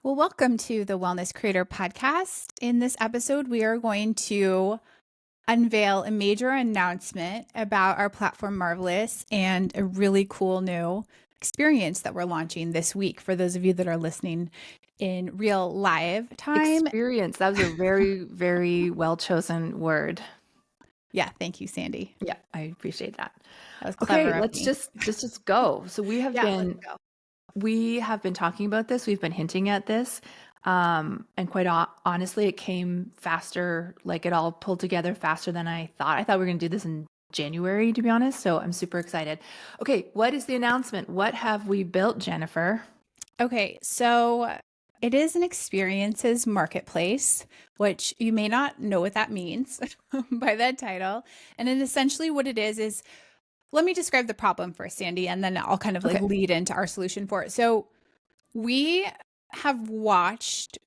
Well, welcome to the Wellness Creator Podcast. In this episode, we are going to unveil a major announcement about our platform Marvelous and a really cool new experience that we're launching this week for those of you that are listening in real live time. Experience. That was a very, very well chosen word. Yeah, thank you, Sandy. Yeah, I appreciate that. That was Okay, clever of let's me. just go. So Yeah, let's go. we have been talking about this. We've been hinting at this. And quite honestly, it came faster, like it all pulled together faster than I thought. I thought we were going to do this in January, to be honest. So I'm super excited. Okay, what is the announcement? What have we built, Jennifer? Okay, so it is an experiences marketplace, which you may not know what that means by that title. And then essentially what it is let me describe the problem first, Sandy, and then I'll kind of like Okay. lead into our solution for it. So we have watched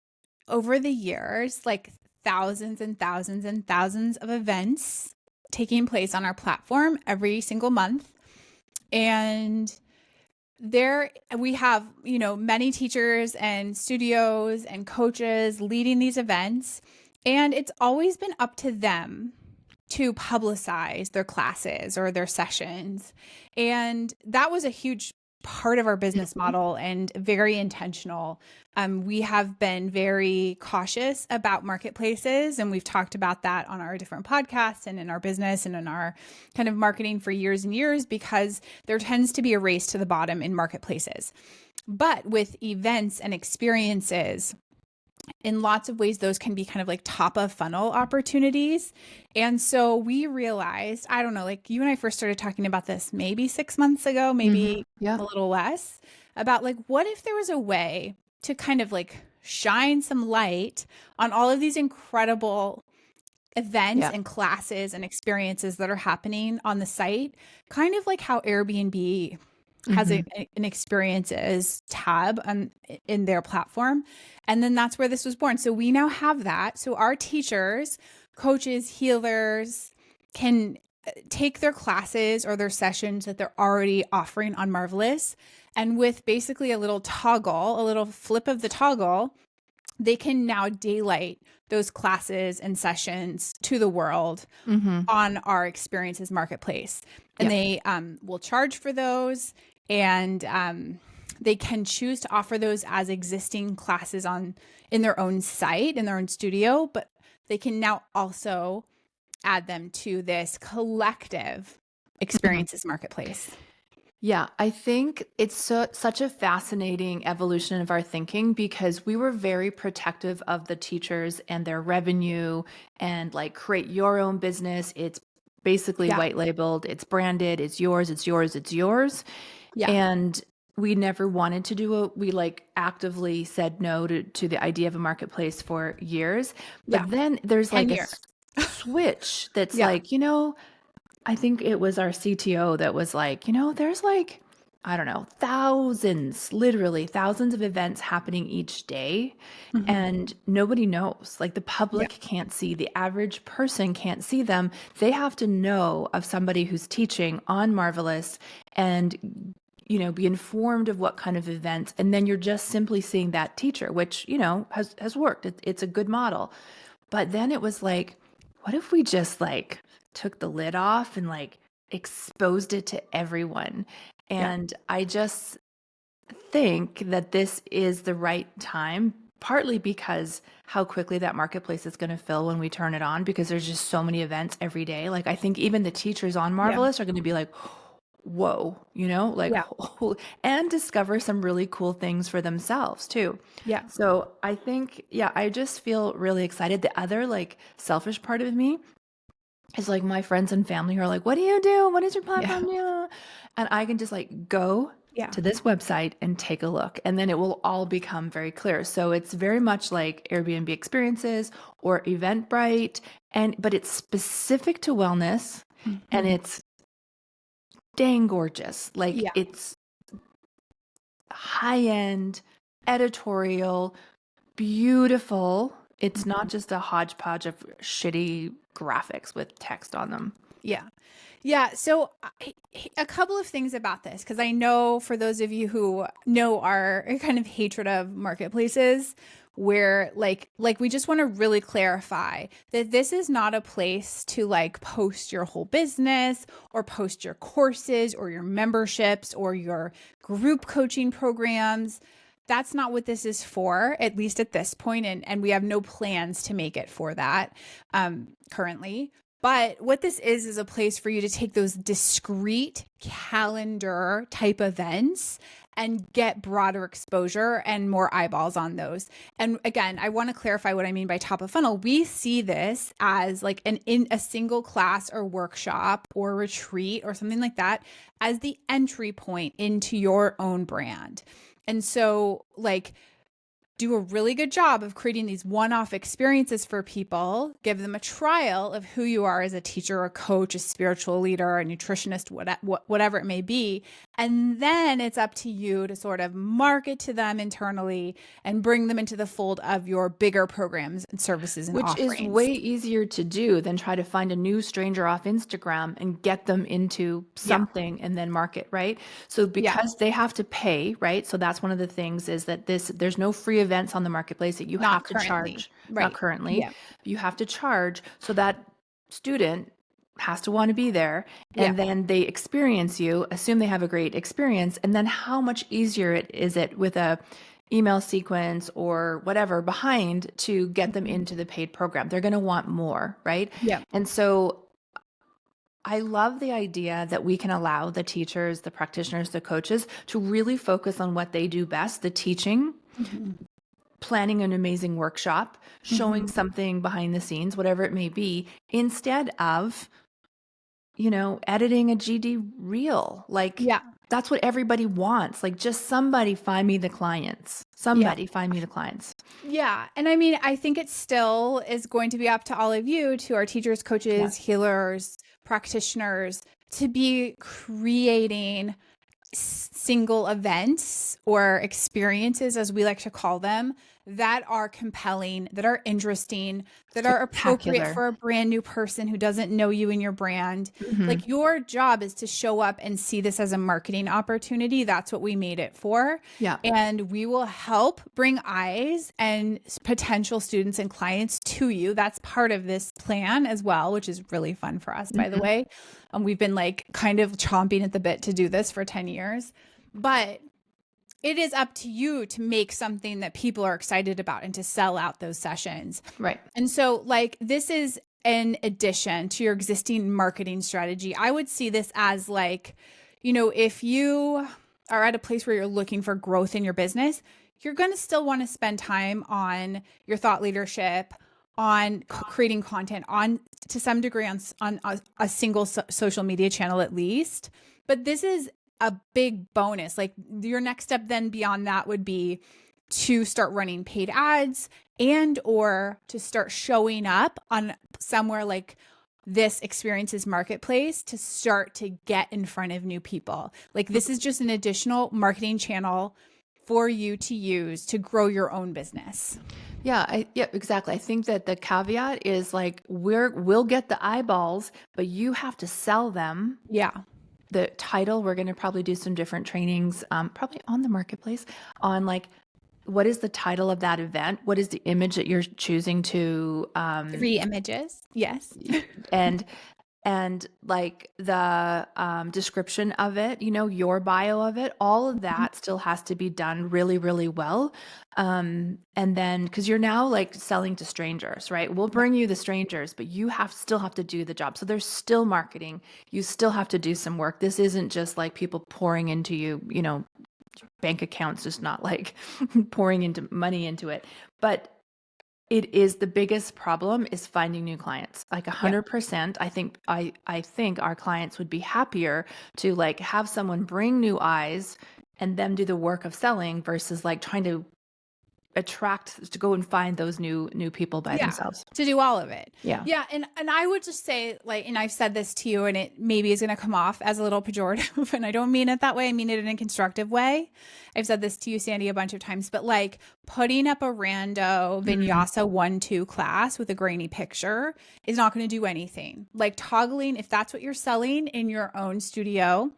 over the years like thousands and thousands and thousands of events taking place on our platform every single month. And there we have, many teachers and studios and coaches leading these events, and it's always been up to them to publicize their classes or their sessions. And that was a huge part of our business Mhm. model and very intentional. We have been very cautious about marketplaces, and we've talked about that on our different podcasts and in our business and in our kind of marketing for years and years, because there tends to be a race to the bottom in marketplaces. But with events and experiences, in lots of ways, those can be kind of like top of funnel opportunities. And so we realized, I don't know, like you and I first started talking about this maybe 6 months ago, maybe Yeah. a little less, about like, what if there was a way to kind of like shine some light on all of these incredible events Yeah. and classes and experiences that are happening on the site, kind of like how Airbnb has Hmm. an experiences tab in their platform. And then that's where this was born. So we now have that. So our teachers, coaches, healers can take their classes or their sessions that they're already offering on Marvelous. And with basically a little toggle, a little flip of the toggle, they can now daylight those classes and sessions to the world Hmm. on our experiences marketplace. And Yeah. they will charge for those, and they can choose to offer those as existing classes on in their own site, in their own studio, but they can now also add them to this collective Mhm. experiences marketplace. Yeah, I think it's such a fascinating evolution of our thinking because we were very protective of the teachers and their revenue and like create your own business. It's basically Yeah. white labeled, it's branded, it's yours, it's yours, it's yours. Yeah. And we never wanted to do it. We like actively said no to the idea of a marketplace for years. Yeah. But then there's 10 like a years. switch that's Yeah. like, I think it was our CTO that was like, there's like, I don't know, thousands, literally thousands of events happening each day, Mhm. and nobody knows. Like the Yeah. public can't see, the average person can't see them. They have to know of somebody who's teaching on Marvelous and be informed of what kind of events, and then you're just simply seeing that teacher, which has worked. It's a good model. But then it was like, what if we just like took the lid off and like exposed it to everyone? Yeah. And I just think that this is the right time, partly because how quickly that marketplace is going to fill when we turn it on, because there's just so many events every day. Like, I think even the teachers on Yeah. Marvelous are going to be like, whoa, like, Yeah. and discover some really cool things for themselves too. Yeah. So I think, yeah, I just feel really excited. The other like selfish part of me is like my friends and family who are like, what do you do? What does your Yeah. platform do? And I can just like go Yeah. to this website and take a look, and then it will all become very clear. So it's very much like Airbnb experiences or Eventbrite, but it's specific to wellness, and Mhm. it's dang gorgeous. Like Yeah. it's high end, editorial, beautiful. It's not Mhm. just a hodgepodge of shitty graphics with text on them. Yeah. Yeah. So, a couple of things about this, because I know for those of you who know our kind of hatred of marketplaces, where like we just want to really clarify that this is not a place to like post your whole business or post your courses or your memberships or your group coaching programs. That's not what this is for, at least at this point, and we have no plans to make it for that currently. But what this is a place for you to take those discrete calendar type events and get broader exposure and more eyeballs on those. And again, I want to clarify what I mean by top of funnel. We see this as like an in a single class or workshop or retreat or something like that as the entry point into your own brand. And so like do a really good job of creating these one-off experiences for people, give them a trial of who you are as a teacher, a coach, a spiritual leader, a nutritionist, whatever it may be. And then it's up to you to sort of market to them internally and bring them into the fold of your bigger programs and services and Which is offerings. way easier to do than try to find a new stranger off Instagram and get them into Yeah. something and then market, right? So Yeah. because they have to pay, right? So that's one of the things is that there's no free events on the marketplace that you Not have to currently. charge, not Right. currently. Yeah. You have to charge so that student has to want to be there, Yeah. and then they experience you, assume they have a great experience, and then how much easier is it with a email sequence or whatever behind to get them Mhm. into the paid program. They're going to want more, right? Yeah. And so I love the idea that we can allow the teachers, the practitioners, the coaches to really focus on what they do best, the teaching, Mhm. planning an amazing workshop, showing Mhm. something behind the scenes, whatever it may be, instead of, editing a GD reel. Like, Yeah. that's what everybody wants. Like, just somebody find me the clients. Yeah. Somebody find me the clients. Yeah. And I mean, I think it still is going to be up to all of you, to our teachers, Yeah. coaches, healers, practitioners, to be creating single events or experiences, as we like to call them, that are compelling, that are interesting, that are appropriate Spectacular. for a brand new person who doesn't know you and your brand. Hmm. Like your job is to show up and see this as a marketing opportunity. That's what we made it for. Yeah. And we will help bring eyes and potential students and clients to you. That's part of this plan as well, which is really fun for us, by the Hmm. way. We've been like kind of chomping at the bit to do this for 10 years. But it is up to you to make something that people are excited about and to sell out those sessions. Right. And so, like, this is an addition to your existing marketing strategy. I would see this as like, if you are at a place where you're looking for growth in your business, you're going to still want to spend time on your thought leadership, on creating content, on to some degree on a single social media channel at least. But this is a big bonus. Like your next step then beyond that would be to start running paid ads and or to start showing up on somewhere like this experiences marketplace to start to get in front of new people. Like this is just an additional marketing channel for you to use to grow your own business. Yeah, exactly. I think that the caveat is like we'll get the eyeballs, but you have to sell them. Yeah. The title, we're going to probably do some different trainings, probably on the marketplace, on like what is the title of that event? What is the image that you're choosing to 3 images. Yes. and like the description of it, your bio of it, all of that still has to be done really, really well. And then, because you're now like selling to strangers, right? We'll bring you the strangers, but you still have to do the job. So there's still marketing. You still have to do some work. This isn't just like people pouring into you, bank accounts, just not like pouring into money into it. But it is the biggest problem is finding new clients. Like Yeah. 100%. I think our clients would be happier to like have someone bring new eyes and them do the work of selling versus like trying to attract, to go and find those new people by Yeah, themselves. to do all of it. Yeah. Yeah, and I would just say, like, and I've said this to you, and it maybe is gonna come off as a little pejorative, and I don't mean it that way. I mean it in a constructive way. I've said this to you, Sandy, a bunch of times, but like putting up a rando Mm. vinyasa 1-2 class with a grainy picture is not gonna do anything. Like toggling, if that's what you're selling in your own studio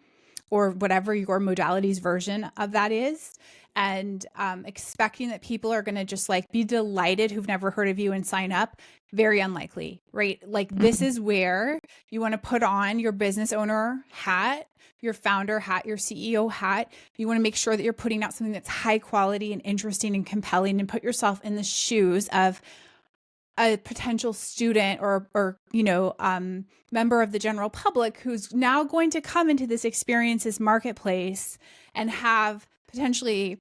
or whatever your modalities version of that is, and expecting that people are going to just like be delighted who've never heard of you and sign up, very unlikely, right? Like this Mhm. is where you want to put on your business owner hat, your founder hat, your CEO hat. You want to make sure that you're putting out something that's high quality and interesting and compelling, and put yourself in the shoes of a potential student or member of the general public who's now going to come into this experiences marketplace and have potentially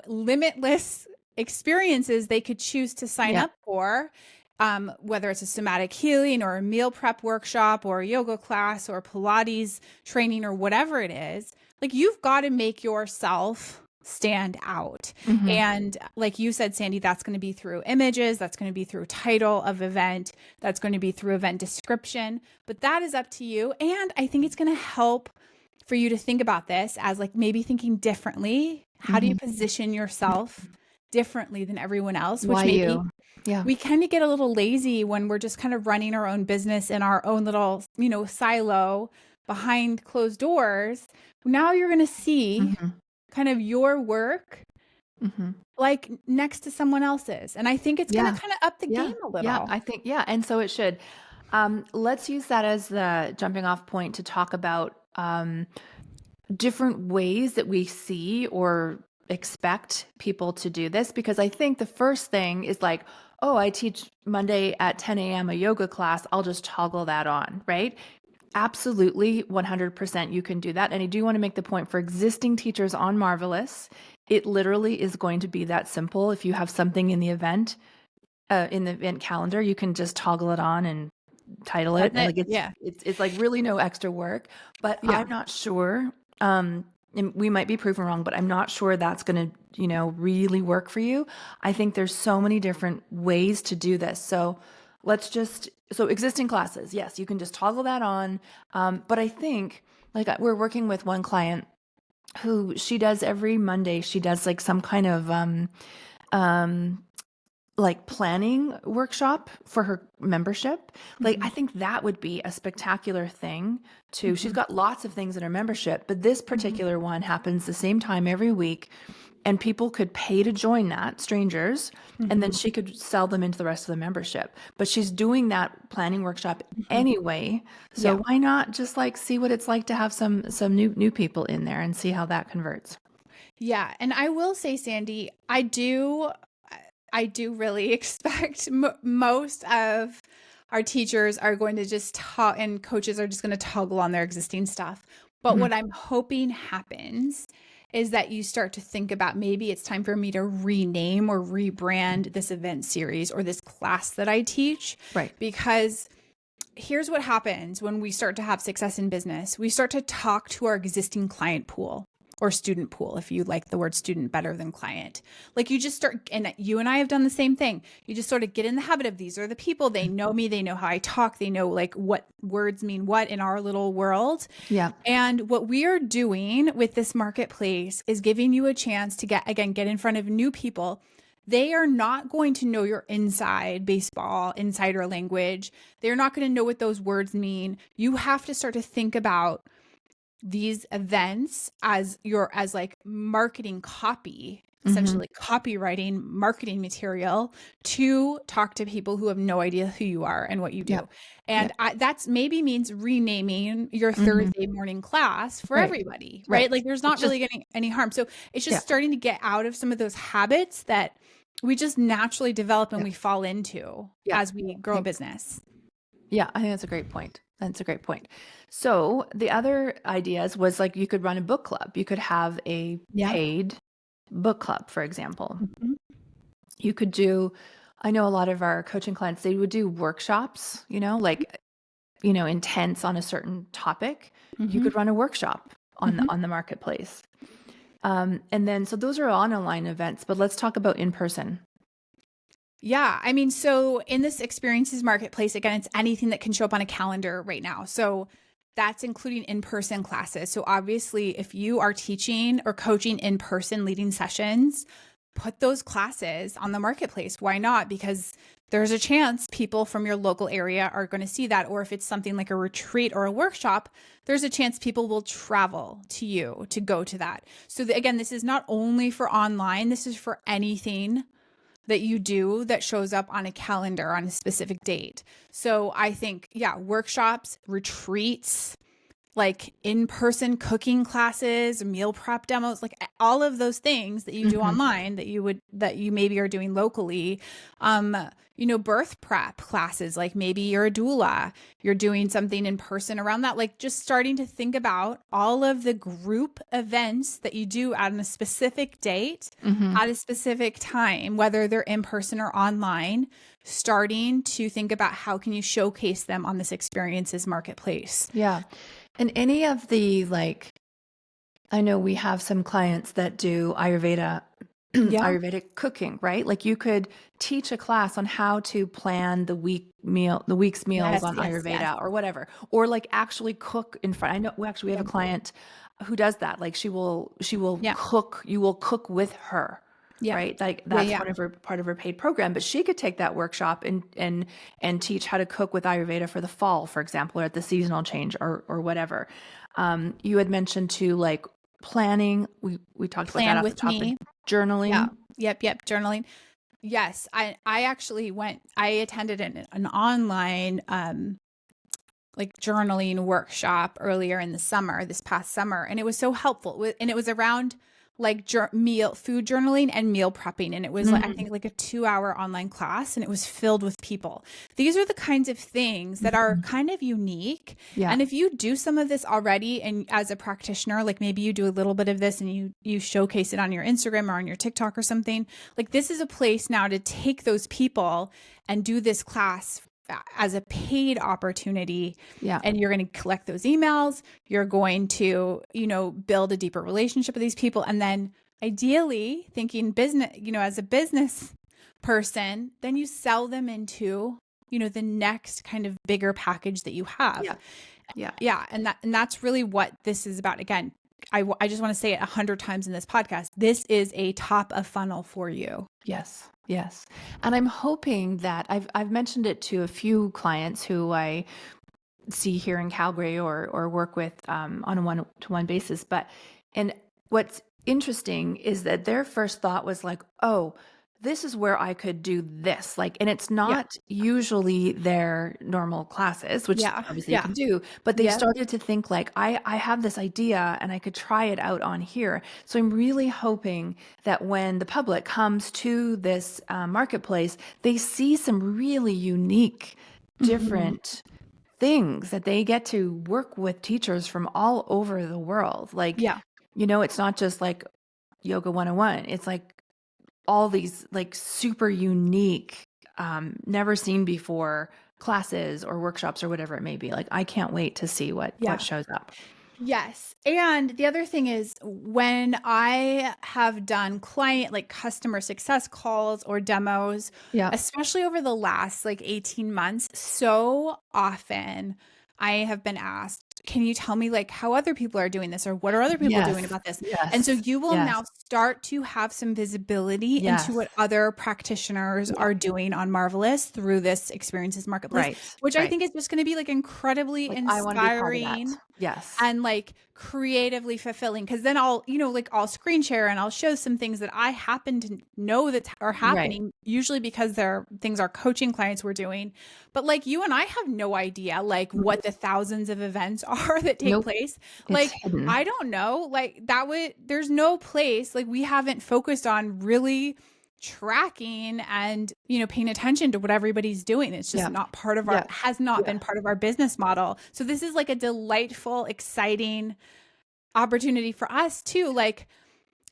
limitless experiences they could choose to sign Yeah. up for, whether it's a somatic healing or a meal prep workshop or a yoga class or Pilates training or whatever it is. Like you've got to make yourself stand out. Mhm. And like you said, Sandy, that's going to be through images, that's going to be through title of event, that's going to be through event description, but that is up to you. And I think it's going to help for you to think about this as like maybe thinking differently. How do you Mhm. position yourself differently than everyone else, which Why maybe you? Yeah. we kind of get a little lazy when we're just kind of running our own business in our own little, silo behind closed doors. Now you're going to see Mhm. kind of your work Mhm. like next to someone else's. And I think it's going Yeah. to kind of up the Yeah. game a Yeah. little. I think, yeah. And so it should. Let's use that as the jumping off point to talk about different ways that we see or expect people to do this, because I think the first thing is like, oh, I teach Monday at 10 a.m. a yoga class. I'll just toggle that on, right? Absolutely, 100% you can do that. And I do want to make the point for existing teachers on Marvelous, it literally is going to be that simple. If you have something in the event calendar, you can just toggle it on and title it. That's And it. like Yeah. it's like really no extra work. But Yeah. I'm not sure. And we might be proven wrong, but I'm not sure that's going to, really work for you. I think there's so many different ways to do this. So so existing classes, yes, you can just toggle that on. But I think like we're working with one client who she does every Monday, she does like some kind of um, like planning workshop for her membership. Like I Mhm. think that would be a spectacular thing too. She's Mhm. got lots of things in her membership, but this Mhm. particular one happens the same time every week, and people could pay to join that, strangers, and then Mhm. she could sell them into the rest of the membership. But she's doing that planning workshop Mhm. anyway, so Yeah. why not just like see what it's like to have some new people in there and see how that converts. Yeah, and I will say, Sandy, I do really expect most of our teachers are going to just talk, and coaches are just going to toggle on their existing stuff. But Mhm. what I'm hoping happens is that you start to think about maybe it's time for me to rename or rebrand this event series or this class that I teach, Right. because here's what happens when we start to have success in business. We start to talk to our existing client pool or student pool, if you like the word student better than client. Like you just start, and you and I have done the same thing. You just sort of get in the habit of these are the people, they know me, they know how I talk, they know like what words mean what in our little world. Yeah. And what we are doing with this marketplace is giving you a chance to get in front of new people. They are not going to know your inside baseball, insider language. They're not going to know what those words mean. You have to start to think about these events as like marketing copy, essentially Mhm. like copywriting marketing material to talk to people who have no idea who you are and what you Yeah. do. Yeah. And that's maybe means renaming your Mhm. Thursday morning class for Right. everybody, right? Right. Like there's not It's just really getting any harm. So it's just yeah. starting to get out of some of those habits that we just naturally develop and Yeah. we fall into Yeah. as we I grow a think business. yeah, I think that's a great point. That's a great point. So the other ideas was like you could run a book club. You could have a Yeah. paid book club, for example. Mhm. You could do, I know a lot of our coaching clients, they would do workshops, like, intense on a certain topic. You Mhm. could run a workshop Mhm. on the marketplace. And then, so those are online events, but let's talk about in person. Yeah. I mean, so in this experiences marketplace, again, it's anything that can show up on a calendar right now. So that's including in-person classes. So obviously, if you are teaching or coaching in person, leading sessions, put those classes on the marketplace. Why not? Because there's a chance people from your local area are going to see that. Or if it's something like a retreat or a workshop, there's a chance people will travel to you to go to that. So again, this is not only for online, this is for anything that you do that shows up on a calendar on a specific date. So I think, yeah, workshops, retreats, like in-person cooking classes, meal prep demos, like all of those things that you do Mhm. online that you maybe are doing locally. Birth prep classes, like maybe you're a doula, you're doing something in person around that, like just starting to think about all of the group events that you do at a specific date, Mhm. at a specific time, whether they're in person or online, starting to think about how can you showcase them on this experiences marketplace. Yeah. And any of the I know we have some clients that do Ayurveda, Yeah. Ayurvedic cooking, right? Like you could teach a class on how to plan the week's meals Yes, on yes, yes. Ayurveda or whatever, or like actually cook in front. I know we have a Yep. client who does that. Like she will Yeah. cook, you will cook with her. Yeah. Right? Like Yeah. that's Yeah. one of her part of her paid program, but she could take that workshop and teach how to cook with Ayurveda for the fall, for example, or at the seasonal change or whatever. You had mentioned too, like planning. We talked about that Plan off the with top, but me. Yeah. journaling. Yep. Yep. Journaling. Yes. I actually I attended an online, like journaling workshop earlier in the summer, this past summer, and it was so helpful. And it was around like food journaling and meal prepping, and it was like I Mm, think like a 2 hour online class, and it was filled with people. These are the kinds of things that are mhm. kind of unique. Yeah. And if you do some of this already, and as a practitioner, like maybe you do a little bit of this and you showcase it on your Instagram or on your TikTok or something, like this is a place now to take those people and do this class as a paid opportunity, Yeah. and you're going to collect those emails, you're going to build a deeper relationship with these people, and then ideally thinking business, as a business person, then you sell them into the next kind of bigger package that you have. Yeah. Yeah. Yeah, and that's really what this is about. Again, I just want to say it 100 times in this podcast, this is a top of funnel for you. Yes. Yes. And I'm hoping that I've mentioned it to a few clients who I see here in Calgary or work with on a one-to-one basis. And what's interesting is that their first thought was like, oh, this is where I could do this. Like, and it's Yeah. not usually their normal classes, which Yeah. obviously you Yeah. can do, but they Yeah. started to think like, I have this idea and I could try it out on here. So I'm really hoping that when the public comes to this marketplace, they see some really unique, Mhm. different things that they get to work with teachers from all over the world. Like, Yeah. it's not just like Yoga 101. It's like all these like super unique, never seen before classes or workshops or whatever it may be. Like, I can't wait to see what Yeah. shows up. Yes. And the other thing is when I have done client, like customer success calls or demos, Yeah. especially over the last like 18 months, so often I have been asked, can you tell me like how other people are doing this or what are other people doing Yes. about this? And so Yes. you will Yes. now start to have some visibility into Yes. what other practitioners Yeah. are doing on Marvelous through this experiences marketplace, Right. which I Right. think is just going to be like incredibly Like, I want to be part of that. inspiring Yes. and like creatively fulfilling, because then I'll screen share and I'll show some things that I happen to know that are Right. happening, usually because they're things our coaching clients were doing, but like you and I have no idea like what the thousands of events are that take Nope. place. It's Like hidden. I don't know, like that would there's no place, like we haven't focused on really tracking and paying attention to what everybody's doing. It's just Yeah. not part of our Yeah. has not Yeah. been part of our business model. So this is like a delightful, exciting opportunity for us too. Like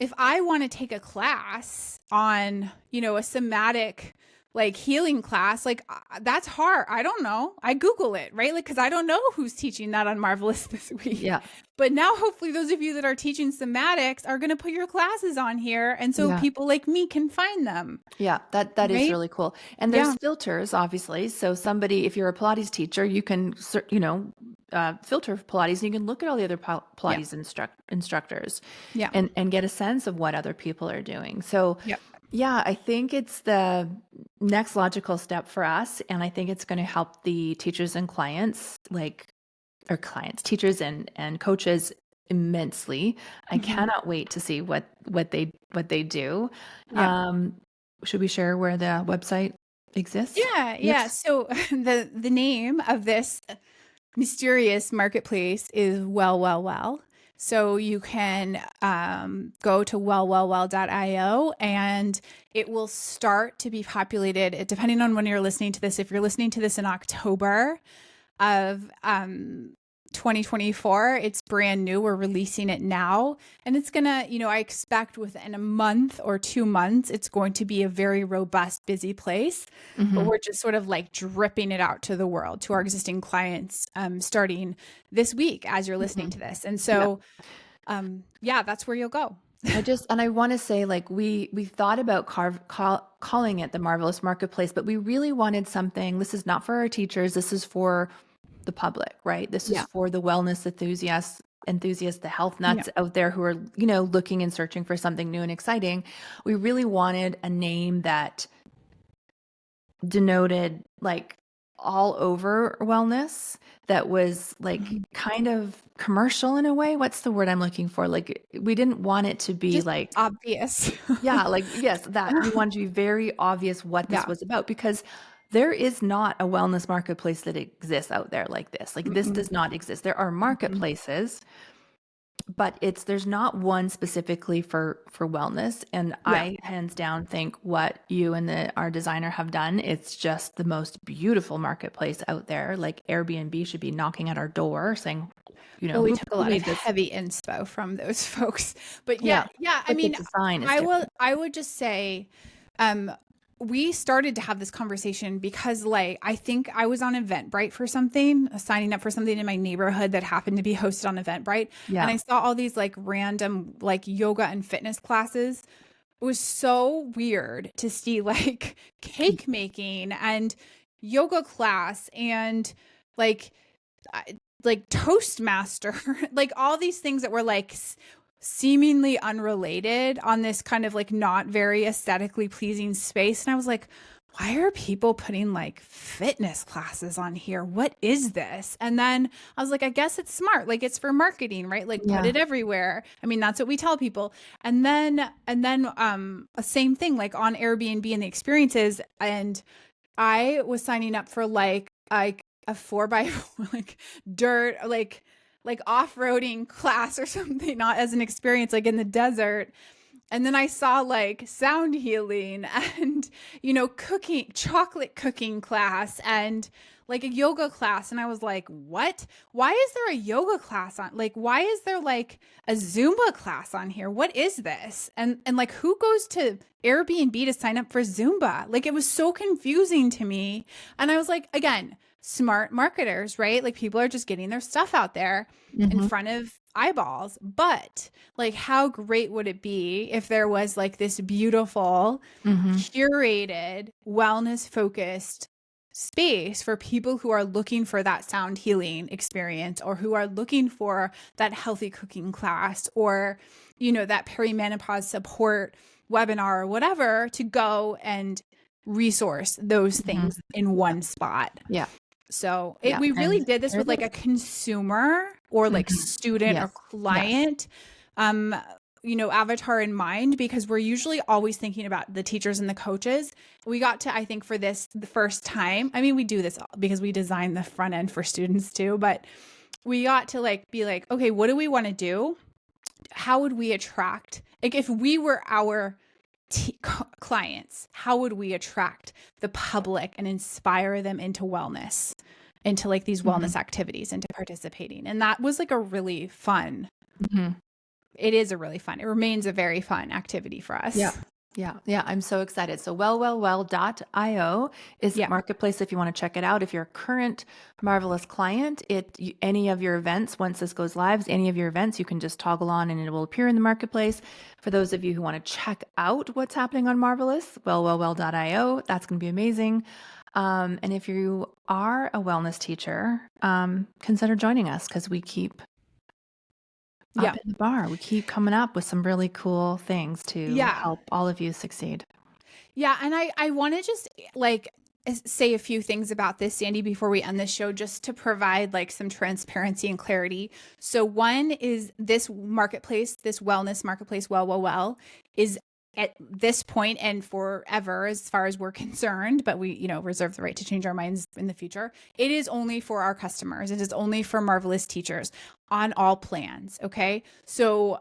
if I want to take a class on a somatic like healing class, like that's hard. I don't know. I Google it, right? Like, cause I don't know who's teaching that on Marvelous this week. Yeah. But now hopefully those of you that are teaching somatics are going to put your classes on here. And so Yeah. people like me can find them. Yeah, that is Right. really cool. And there's Yeah. filters, obviously. So somebody, if you're a Pilates teacher, you can, you know, filter Pilates, and you can look at all the other Yeah. Pilates instructors, Yeah. and get a sense of what other people are doing. So Yeah. yeah, I think it's the next logical step for us, and I think it's going to help the teachers and clients, teachers and coaches immensely. I Mhm. cannot wait to see what they do. Yeah. Should we share where the website exists? Yeah. Yeah. Yes. So the name of this mysterious marketplace is Well, Well, Well. So you can go to wellwellwell.io and it will start to be populated depending on when you're listening to this. If you're listening to this in October of 2024, it's brand new. We're releasing it now. And it's going to, I expect within a month or 2 months, it's going to be a very robust, busy place. But Mm-hmm. we're just sort of like dripping it out to the world, to our existing clients, starting this week as you're listening to this. And Yeah. so, yeah, that's where you'll go. I want to say, like, we thought about calling it the Marvelous Marketplace, but we really wanted something. This is not for our teachers. This is for the public, right? This is Yeah. for the wellness enthusiasts, the health Yeah. nuts out there who are, looking and searching for something new and exciting. We really wanted a name that denoted like all over wellness, that was like Mhm. kind of commercial in a way. What's the word I'm looking for? Like, we didn't want it to be Just like, obvious. yeah, like, yes, that we wanted to be very obvious what this Yeah. was about, because there is not a wellness marketplace that exists out there like this. Like, this Mm-mm. does not exist. There are Mhm. marketplaces, but there's not one specifically for wellness. And Yeah. I hands down think what you and our designer have done, it's just the most beautiful marketplace out there. Like, Airbnb should be knocking at our door saying, Well, we who took a who lot of made this? heavy inspo from those folks. But Yeah, yeah, I but the mean, design is different. I would just say, um, we started to have this conversation because like I think I was on Eventbrite for something, signing up for something in my neighborhood that happened to be hosted on Eventbrite. And Yeah. I saw all these like random like yoga and fitness classes. It was so weird to see like cake making and yoga class and like like Toastmaster, like all these things that were like seemingly unrelated on this kind of like not very aesthetically pleasing space. And I was like, why are people putting like fitness classes on here? What is this? And then I was like, I guess it's smart. Like it's for marketing, right? Like put Yeah. it everywhere. I mean, that's what we tell people. And then a same thing like on Airbnb and the experiences. And I was signing up for like a 4x4 like dirt like off-roading class or something, not as an experience like in the desert. And then I saw like sound healing and cooking, chocolate cooking class and like a yoga class. And I was like, what? Why is there a yoga class on? Like, why is there like a Zumba class on here? What is this? And like, who goes to Airbnb to sign up for Zumba? Like, it was so confusing to me. And I was like, again, smart marketers, right? Like, people are just getting their stuff out there in Mhm. front of eyeballs. But like, how great would it be if there was like this beautiful, Mhm. curated, wellness focused space for people who are looking for that sound healing experience or who are looking for that healthy cooking class or, that perimenopause support webinar or whatever, to go and resource those Mhm. things in one spot. Yeah. So Yeah. we really And did this there with it like a is. consumer or like Mhm. student or Yes. Yes. client, um, avatar in mind, because we're usually always thinking about the teachers and the coaches. We got to, I think for this, the first time, I mean, we do this because we design the front end for students too, but we got to like be like, okay, what do we want to do? How would we attract, like if we were our clients, how would we attract the public and inspire them into wellness, into like these Mhm. wellness activities, into participating? And that was like a really fun, Mhm. it is a really fun, it remains a very fun activity for us. Yeah. Yeah, yeah, I'm so excited. So well.io is the Yeah. marketplace if you want to check it out. If you're a current Marvelous client, any of your events, once this goes live, any of your events, you can just toggle on and it will appear in the marketplace. For those of you who want to check out what's happening on Marvelous, well.io, that's going to be amazing. And if you are a wellness teacher, consider joining us because we keep up Yeah. in the bar. We keep coming up with some really cool things to Yeah. help all of you succeed. Yeah, and I want to just like say a few things about this, Sandy, before we end this show, just to provide like some transparency and clarity. So one is this marketplace, this wellness marketplace, well, is at this point and forever, as far as we're concerned, but we, reserve the right to change our minds in the future. It is only for our customers. It is only for Marvelous teachers on all plans. Okay. So,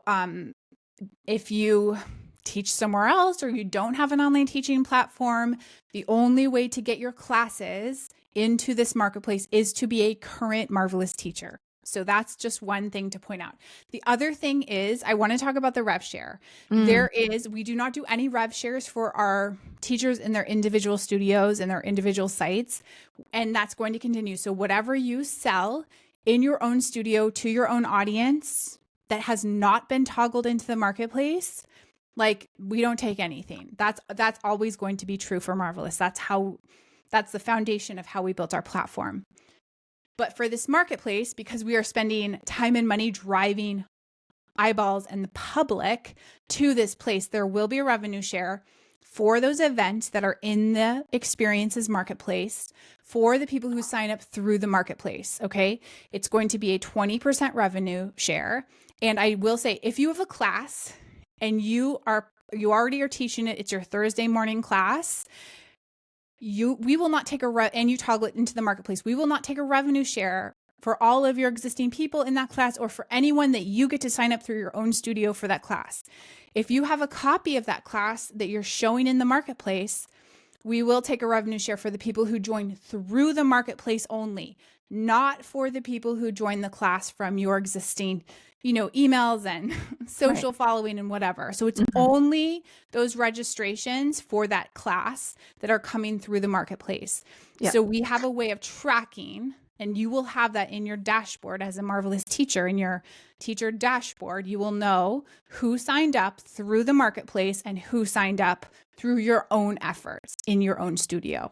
if you teach somewhere else or you don't have an online teaching platform, the only way to get your classes into this marketplace is to be a current Marvelous teacher. So that's just one thing to point out. The other thing is, I want to talk about the rev share. We do not do any rev shares for our teachers in their individual studios and their individual sites, and that's going to continue. So whatever you sell in your own studio to your own audience that has not been toggled into the marketplace, like, we don't take anything. That's always going to be true for Marvelous. That's the foundation of how we built our platform. But for this marketplace, because we are spending time and money driving eyeballs and the public to this place, there will be a revenue share for those events that are in the experiences marketplace for the people who sign up through the marketplace. Okay. It's going to be a 20% revenue share. And I will say, if you have a class and you already are teaching it, it's your Thursday morning class, we will not take and you toggle it into the marketplace. We will not take a revenue share for all of your existing people in that class or for anyone that you get to sign up through your own studio for that class. If you have a copy of that class that you're showing in the marketplace, we will take a revenue share for the people who join through the marketplace only, not for the people who join the class from your existing, emails and social following and whatever. So it's only those registrations for that class that are coming through the marketplace. Yeah. So we have a way of tracking, and you will have that in your dashboard as a Marvelous teacher. In your teacher dashboard, you will know who signed up through the marketplace and who signed up through your own efforts in your own studio.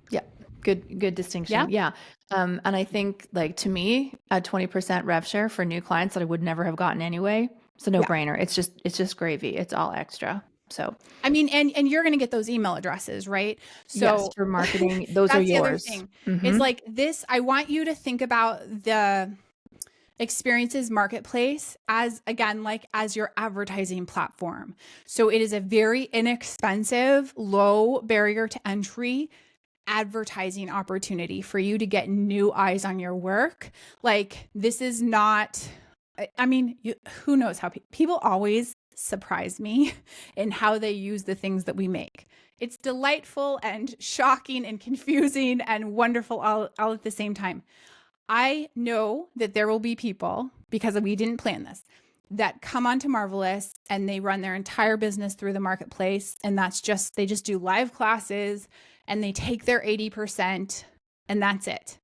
Yeah. Good distinction. Yeah. And I think, like, to me, a 20% rev share for new clients that I would never have gotten anyway, it's a no-brainer. It's just gravy. It's all extra. So, I mean, and you're going to get those email addresses, right? So yes, for marketing, those are that's the other yours. thing. It's like this. I want you to think about the experiences marketplace as, again, like as your advertising platform. So it is a very inexpensive, low barrier to entry advertising opportunity for you to get new eyes on your work. Like, this is not, I mean, who knows how people always surprise me in how they use the things that we make. It's delightful and shocking and confusing and wonderful all at the same time. I know that there will be people, because we didn't plan this, that come onto Marvelous and they run their entire business through the marketplace. And they just do live classes and they take their 80% and that's it.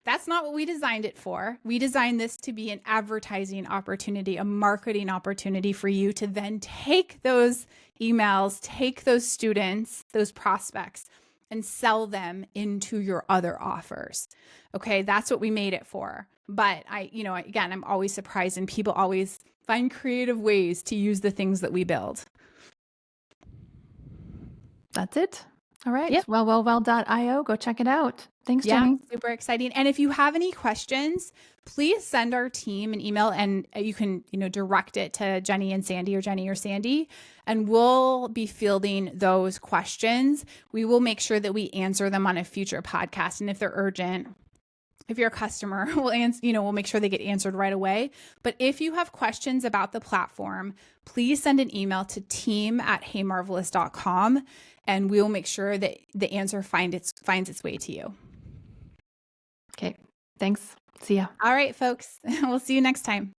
That's not what we designed it for. We designed this to be an advertising opportunity, a marketing opportunity for you to then take those emails, take those students, those prospects, and sell them into your other offers. Okay, that's what we made it for. But again, I'm always surprised, and people always find creative ways to use the things that we build. That's it. All right. Yep. Well.io. Go check it out. Thanks, Jenny. Super exciting. And if you have any questions, please send our team an email, and you can, direct it to Jenny and Sandy, or Jenny or Sandy, and we'll be fielding those questions. We will make sure that we answer them on a future podcast. And if they're urgent, if you're a customer, we'll make sure they get answered right away. But if you have questions about the platform, please send an email to team@heymarvelous.com, and we'll make sure that the answer finds its way to you. Okay. Thanks. See ya. All right, folks. We'll see you next time.